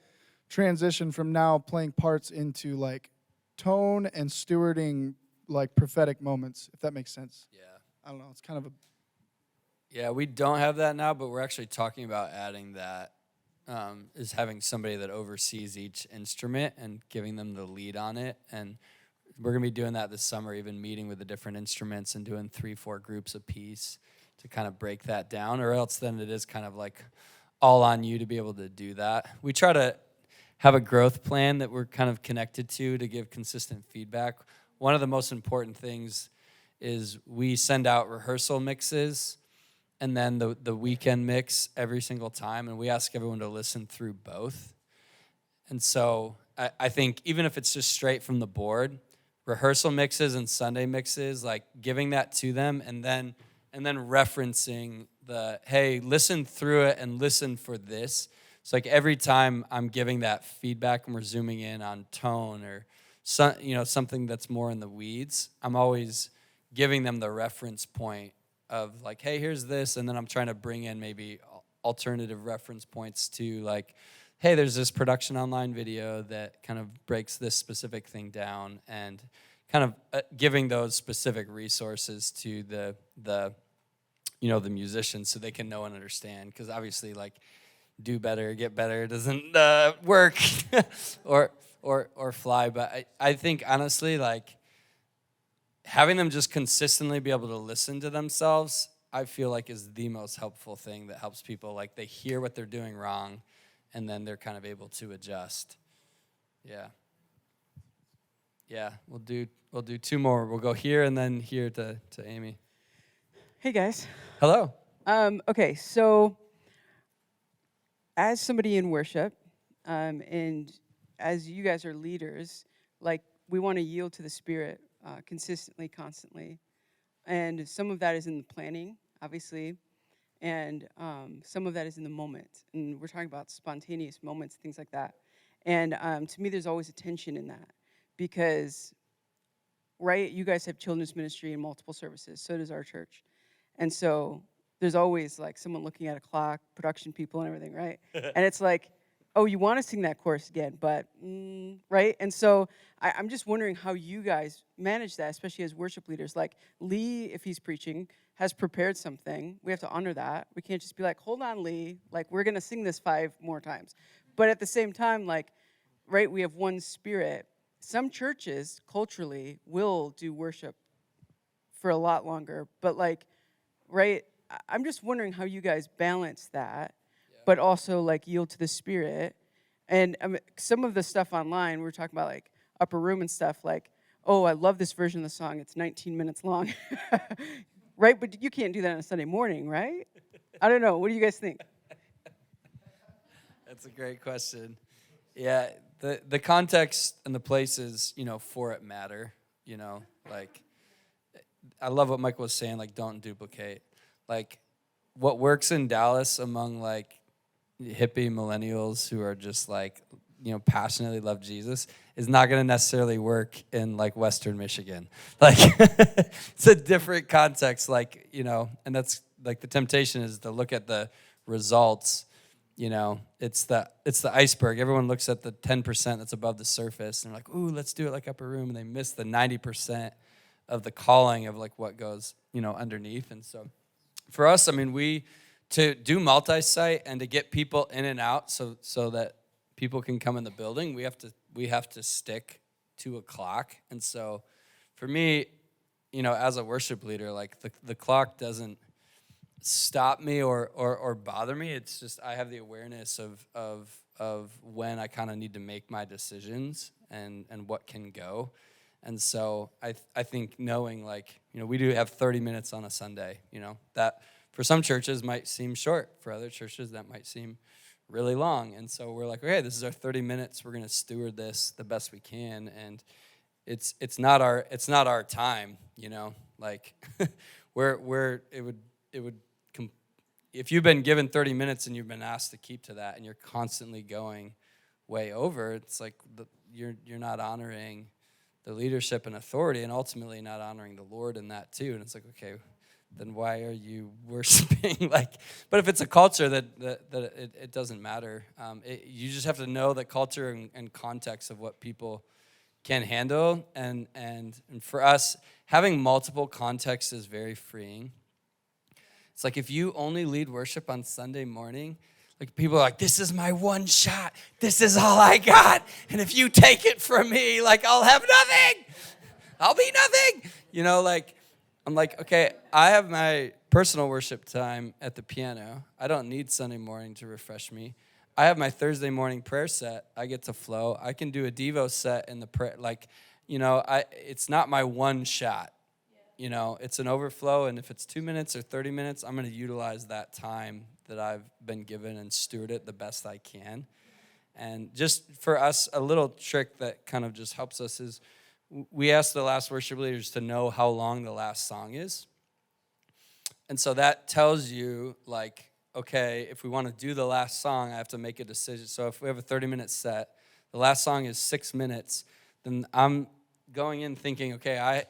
transition from now playing parts into, like, tone and stewarding, like, prophetic moments, if that makes sense? Yeah. I don't know. It's kind of a... Yeah, we don't have that now, but we're actually talking about adding that, is having somebody that oversees each instrument and giving them the lead on it. And we're going to be doing that this summer, even meeting with the different instruments and doing 3-4 groups a piece to kind of break that down, or else then it is kind of like all on you to be able to do that. We try to have a growth plan that we're kind of connected to give consistent feedback. One of the most important things is we send out rehearsal mixes and then the weekend mix every single time, and we ask everyone to listen through both. And so I think even if it's just straight from the board, rehearsal mixes and Sunday mixes, like giving that to them and then referencing hey, listen through it and listen for this. It's like every time I'm giving that feedback and we're zooming in on tone or something that's more in the weeds, I'm always giving them the reference point of like, hey, here's this, and then I'm trying to bring in maybe alternative reference points to like, hey, there's this production online video that kind of breaks this specific thing down, and kind of giving those specific resources to the musicians so they can know and understand, because obviously like do better, get better doesn't work or fly. But I think honestly, like, having them just consistently be able to listen to themselves, I feel like is the most helpful thing that helps people. Like, they hear what they're doing wrong, and then they're kind of able to adjust. Yeah. Yeah, we'll do 2 more. We'll go here and then here to Amy. Hey, guys. Hello. Okay, so as somebody in worship, and as you guys are leaders, like we want to yield to the Spirit consistently, constantly. And some of that is in the planning, obviously, and some of that is in the moment. And we're talking about spontaneous moments, things like that. And to me, there's always a tension in that because, right, you guys have children's ministry in multiple services, so does our church. And so there's always like someone looking at a clock, production people and everything, right? And it's like, oh, you want to sing that chorus again, but, right? And so I'm just wondering how you guys manage that, especially as worship leaders. Like Lee, if he's preaching, has prepared something. We have to honor that. We can't just be like, hold on, Lee, like we're going to sing this 5 more times. But at the same time, like, right, we have one spirit. Some churches culturally will do worship for a lot longer, but like, right, I'm just wondering how you guys balance that, but also like yield to the Spirit. And some of the stuff online, we were talking about like Upper Room and stuff, like, oh, I love this version of the song. It's 19 minutes long. Right? But you can't do that on a Sunday morning, right? I don't know. What do you guys think? That's a great question. Yeah, the context and the places, for it matter, like, I love what Michael was saying, like, don't duplicate. Like, what works in Dallas among, like, hippie millennials who are just, like, passionately love Jesus is not going to necessarily work in, like, Western Michigan. Like, it's a different context, like, and that's, like, the temptation is to look at the results. It's the iceberg. Everyone looks at the 10% that's above the surface, and they're like, ooh, let's do it like Upper Room, and they miss the 90% of the calling of, like, what goes, underneath. And so for us, to do multi-site and to get people in and out so that people can come in the building, we have to stick to a clock. And so for me, as a worship leader, like the clock doesn't stop me or bother me. It's just I have the awareness of when I kind of need to make my decisions and what can go. And so I think knowing, like, we do have 30 minutes on a Sunday, that for some churches might seem short. For other churches, that might seem really long. And so we're like, okay, this is our 30 minutes. We're going to steward this the best we can. And it's not our time, like if you've been given 30 minutes and you've been asked to keep to that and you're constantly going way over, it's like you're not honoring the leadership and authority, and ultimately not honoring the Lord in that too. And it's like, okay, then why are you worshiping? But if it's a culture that it doesn't matter. You just have to know the culture and context of what people can handle. And for us, having multiple contexts is very freeing. It's like if you only lead worship on Sunday morning, like people are like, this is my one shot. This is all I got. And if you take it from me, like I'll have nothing. I'll be nothing. I'm like, okay, I have my personal worship time at the piano. I don't need Sunday morning to refresh me. I have my Thursday morning prayer set. I get to flow. I can do a Devo set in the prayer. Like, it's not my one shot. It's an overflow. And if it's 2 minutes or 30 minutes, I'm going to utilize that time that I've been given and steward it the best I can. And just for us, a little trick that kind of just helps us is we ask the last worship leaders to know how long the last song is. And so that tells you, like, okay, if we want to do the last song, I have to make a decision. So if we have a 30-minute set, the last song is 6 minutes, then I'm going in thinking, okay,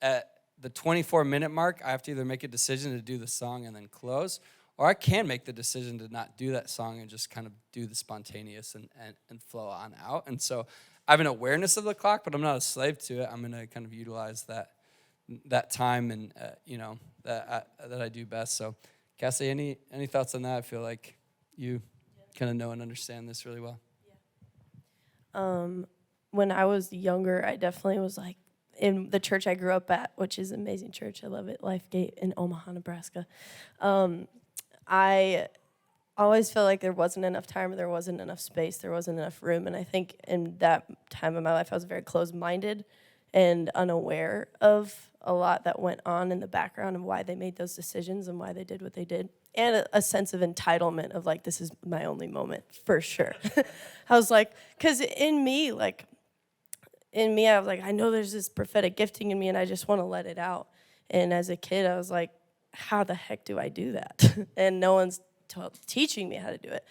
at the 24-minute mark, I have to either make a decision to do the song and then close, or I can make the decision to not do that song and just kind of do the spontaneous and flow on out. And so I have an awareness of the clock, but I'm not a slave to it. I'm going to kind of utilize that time and that I do best. So, Cassie, any thoughts on that? I feel like you kind of know and understand this really well. When I was younger, I definitely was like, in the church I grew up at, which is an amazing church. I love it, Lifegate in Omaha, Nebraska. I always felt like there wasn't enough time, there wasn't enough space, there wasn't enough room. And I think in that time of my life, I was very closed-minded and unaware of a lot that went on in the background and why they made those decisions and why they did what they did. And a sense of entitlement of like, this is my only moment, for sure. I was like, because in me, I was like, I know there's this prophetic gifting in me and I just want to let it out. And as a kid, I was like, how the heck do I do that? And no one's teaching me how to do it.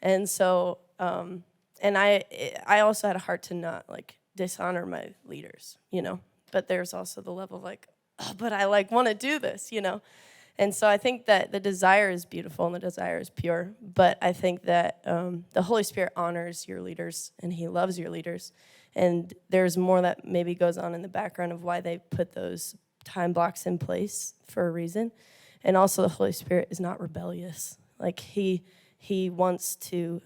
And so, and I also had a heart to not like dishonor my leaders, you know. But there's also the level of like, oh, but I like want to do this, you know. And so I think that the desire is beautiful and the desire is pure. But I think that the Holy Spirit honors your leaders and he loves your leaders. And there's more that maybe goes on in the background of why they put those time blocks in place for a reason. And also the Holy Spirit is not rebellious. Like he wants to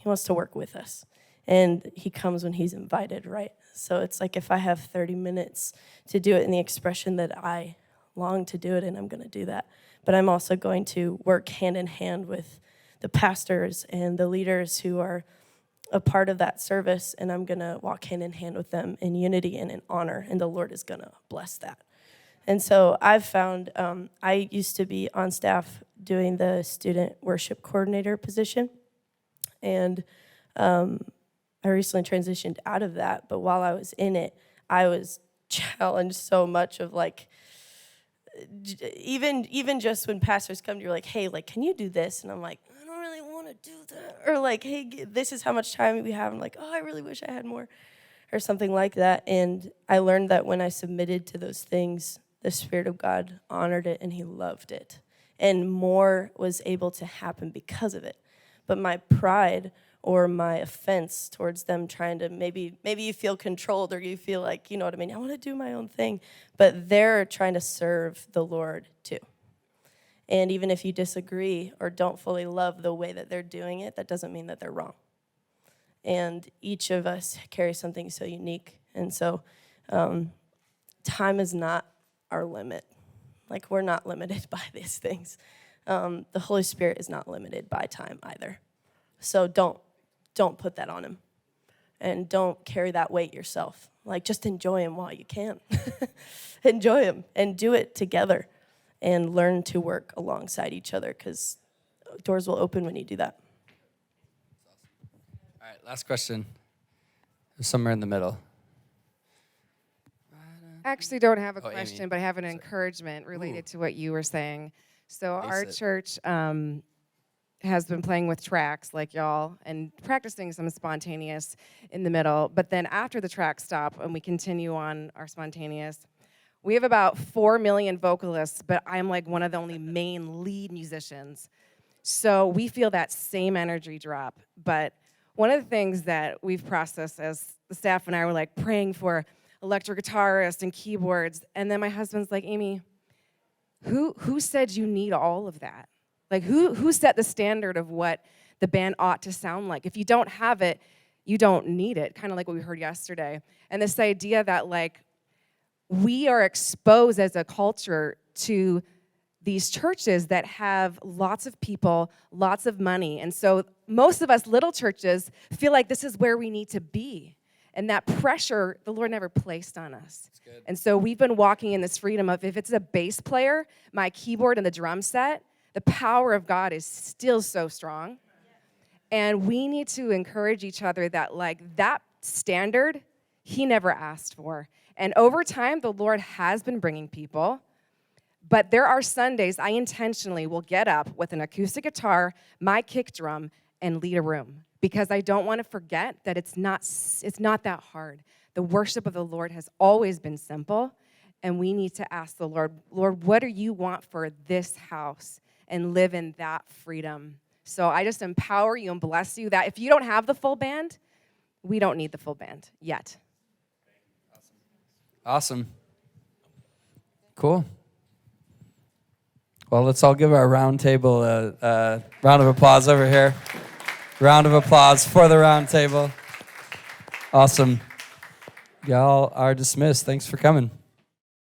work with us. And he comes when he's invited, right? So it's like if I have 30 minutes to do it in the expression that I long to do it, and I'm going to do that. But I'm also going to work hand in hand with the pastors and the leaders who are a part of that service, and I'm going to walk hand in hand with them in unity and in honor, and the Lord is going to bless that. And so I've found, I used to be on staff doing the student worship coordinator position, and I recently transitioned out of that, but while I was in it, I was challenged so much of like, even just when pastors come to you, like, hey, like, can you do this? And I'm like, I don't really want to do that. Or like, hey, this is how much time we have. I'm like, oh, I really wish I had more, or something like that. And I learned that when I submitted to those things, the Spirit of God honored it and he loved it. And more was able to happen because of it. But my pride or my offense towards them trying to maybe you feel controlled or you feel like, you know what I mean, I want to do my own thing, but they're trying to serve the Lord too. And even if you disagree or don't fully love the way that they're doing it, that doesn't mean that they're wrong. And each of us carries something so unique. And so time is not our limit. Like, we're not limited by these things. The Holy Spirit is not limited by time either. So don't put that on him. And don't carry that weight yourself. Like, just enjoy him while you can. Enjoy him and do it together. And learn to work alongside each other, because doors will open when you do that. All right, last question. Somewhere in the middle. I actually don't have a Amy. question, but I have an encouragement related to what you were saying. So our it. church has been playing with tracks like y'all and practicing some spontaneous in the middle. But then after the tracks stop and we continue on our spontaneous, we have about 4 million vocalists, but I'm like one of the only main lead musicians. So we feel that same energy drop. But one of the things that we've processed as the staff and I were like praying for electric guitarists and keyboards. And then my husband's like, Amy, who said you need all of that? Like, who set the standard of what the band ought to sound like? If you don't have it, you don't need it, kind of like what we heard yesterday. And this idea that, like, we are exposed as a culture to these churches that have lots of people, lots of money. And so most of us little churches feel like this is where we need to be. And that pressure, the Lord never placed on us. And so we've been walking in this freedom of, if it's a bass player, my keyboard and the drum set, the power of God is still so strong. And we need to encourage each other that, like, that standard, he never asked for. And over time, the Lord has been bringing people. But there are Sundays I intentionally will get up with an acoustic guitar, my kick drum, and lead a room. Because I don't want to forget that it's not that hard. The worship of the Lord has always been simple. And we need to ask the Lord, Lord, what do you want for this house? And live in that freedom. So I just empower you and bless you that if you don't have the full band, we don't need the full band yet. Awesome. Cool. Well, let's all give our Roundtable a round of applause over here. Round of applause for the Roundtable. Awesome. Y'all are dismissed. Thanks for coming.